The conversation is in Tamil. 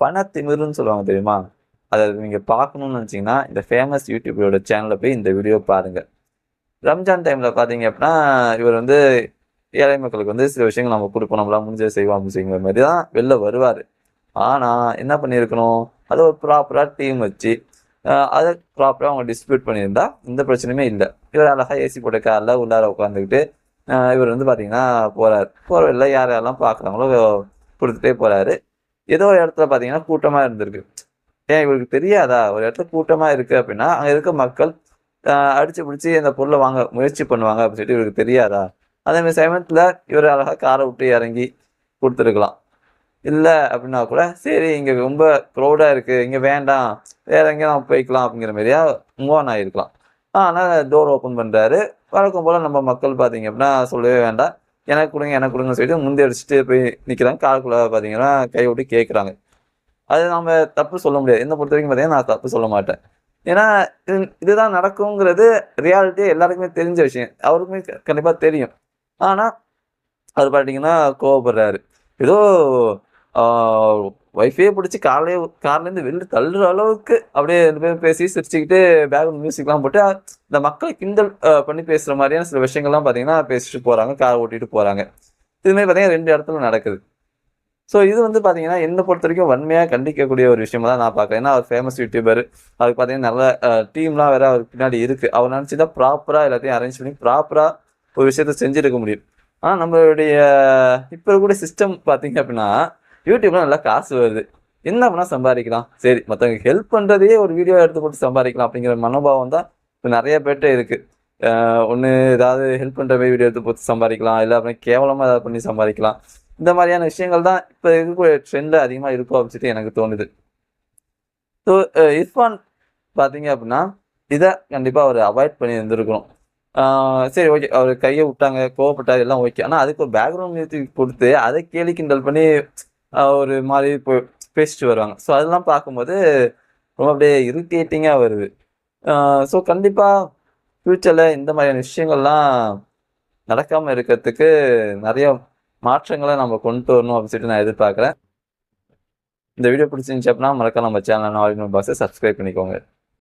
பணத்திமிருன்னு சொல்லுவாங்க தெரியுமா? அத நீங்க பார்க்கணும்னு நினைச்சீங்கன்னா, இந்த ஃபேமஸ் யூடியூபரோட சேனல்ல போய் இந்த வீடியோ பாருங்க. ரம்ஜான் டைம்ல பார்த்தீங்க அப்படின்னா, இவர் வந்து ஏழை மக்களுக்கு வந்து சில விஷயங்கள் நம்ம குடுப்போம். நம்மளால முடிஞ்சத செய்வோம் அப்படிங்கிற மாரி தான் வெளில வருவாரு. ஆனா, என்ன பண்ணியிருக்கணும், அத ஒரு ப்ராப்பரா டீம் வச்சு, அத ப்ராப்பரா அவங்க டிஸ்ட்ரிபியூட் பண்ணியிருந்தா, எந்த பிரச்சனையுமே இல்ல. இவர் அழகா ஏசி போட்ட கார்ல உள்ளார உட்காந்துக்கிட்டு, இவர் வந்து பார்த்தீங்கன்னா போறாரு. போற வழில யார் யாரெல்லாம் பார்க்குறாங்களோ குடுத்துட்டே போறாரு. ஏதோ ஒரு இடத்துல பார்த்தீங்கன்னா கூட்டமா இருந்திருக்கு. ஏன் இவருக்கு தெரியாதா? ஒரு இடத்துல கூட்டமா இருக்கு அப்படின்னா, அங்க இருக்க மக்கள் அடிச்சு புடிச்சு அந்த பொருள வாங்க முயற்சி பண்ணுவாங்க அப்படின்னு சொல்லிட்டு இவருக்கு தெரியாதா? அதே மாரி சமயத்துல இவரு அழகா கார விட்டு இறங்கி குடுத்துருக்கலாம். இல்ல அப்படின்னா கூட, சரி இங்க ரொம்ப க்ரவுடா இருக்கு. இங்க வேண்டாம். வேற எங்கேயும் நம்ம போய்க்கலாம் அப்படிங்கிற மாரியா மூவ் ஆன் ஆயிருக்கலாம். ஆனா டோர் ஓப்பன் பண்றாரு. வழக்கம் போல நம்ம மக்கள் பார்த்தீங்க அப்படின்னா சொல்லவே வேண்டாம். எனக்கு குடுங்க, எனக்கு குடுங்கன்னு சொல்லிட்டு முந்தி அடிச்சுட்டு போய் நிக்கிறாங்க. காருக்குள்ள பார்த்தீங்கன்னா, கை விட்டு கேட்கறாங்க. அது நாம தப்பு சொல்ல முடியாது. என்ன பொறுத்தவரைக்கும் பார்த்தீங்கன்னா, நான் தப்பு சொல்ல மாட்டேன். ஏன்னா, இது இதுதான் நடக்குங்கிறது ரியாலிட்டியா எல்லாருக்குமே தெரிஞ்ச விஷயம். அவருக்குமே கண்டிப்பா தெரியும். ஆனா, அவரு பார்த்தீங்கன்னா கோவப்படுறாரு. ஏதோ ஆ ஒய்ஃபையே புடிச்சு கார்லேருந்து வெளில தள்ளுற அளவுக்கு அப்படியே 2 பேரும் பேசி சிரிச்சுக்கிட்டு பேக்ரவுண்ட் மியூசிக்லாம் போட்டு இந்த மக்கள கிண்டல் பண்ணி பேசுற மாரியான சில விஷயங்கள்லாம் பார்த்தீங்கன்னா, பேசிட்டு போறாங்க. கார் ஓட்டிட்டு போறாங்க. இது மாரி பார்த்தீங்கன்னா 2 இடத்துல நடக்குது. ஸோ இது வந்து பார்த்தீங்கன்னா, என்ன பொறுத்தவரைக்கும் வன்மையா கண்டிக்கக்கூடிய ஒரு விஷயமா தான் நான் பார்க்குறேன். ஏன்னா, அவர் ஃபேமஸ் யூடியூபர். அதுக்கு பார்த்தீங்கன்னா, நல்ல டீம்லாம் வேற அவருக்கு பின்னாடி இருக்கு. அவர் நெனச்சிருந்தா ப்ராப்பரா எல்லாத்தையும் அரேஞ்ச் பண்ணி ப்ராப்பரா ஒரு விஷயத்த செஞ்சிருக்க முடியும். ஆனா, நம்மளுடைய இப்ப இருக்கக்கூடிய சிஸ்டம் பார்த்தீங்க அப்டின்னா, யூடியூப்ல நல்லா காசு வருது. என்ன பண்ணா சம்பாரிக்கலாம்? சரி மத்தவங்களுக்கு ஹெல்ப் பண்றதையே ஒரு வீடியோ எடுத்து போட்டு சம்பாரிக்கலாம் அப்டிங்கிற மனோபாவம் தான் இப்ப நெறைய பேர்ட்ட இருக்கு. ஒண்ணு ஏதாவது ஹெல்ப் பண்ற மாரி வீடியோ எடுத்து போட்டு சம்பாரிக்கலாம். இல்ல அப்டின்னா கேவலமா ஏதாவது பண்ணி சம்பாரிக்கலாம். இந்த மாரியான விஷயங்கள் தான் இப்ப இருக்கக்கூடிய ட்ரெண்ட்ல அதிகமா இருக்கும் அப்டின்னு சொல்லிட்டு எனக்கு தோணுது. ஸோ இர்ஃபான் பார்த்தீங்க அப்டின்னா, இத கண்டிப்பா அவரு அவாய்ட் பண்ணி இருந்திருக்கணும். ஆ சரி ஓகே. அவரு கைய விட்டாங்க, கோவப்பட்டாரு எல்லாம் ஓகே. ஆனா அதுக்கு ஒரு பேக்கிரவுண்ட் மியூசிக் குடுத்து, அத கேலி கிண்டல் பண்ணி ஒரு மாரி பேசிட்டு வருவாங்க. ஸோ அதெல்லாம் பார்க்கும்போது ரொம்ப அப்டியே இரிட்டேட்டிங்கா வருது. ஆ ஸோ கண்டிப்பா ஃபியூச்சர்ல இந்த மாரியான விஷயங்கள்லாம் நடக்காம இருக்கிறதுக்கு நெறைய மாற்றங்கள நம்ம கொண்டு வரணும் அப்டின்னு சொல்லிட்டு நான் எதிர்பார்க்குறேன். இந்த வீடியோ பிடிச்சிருந்துச்சு அப்டின்னா, மறக்காம நம்ம சேனல் ஆல் இன் ஒன் பாக்ஸ சப்ஸ்கிரைப் பண்ணிக்கோங்க.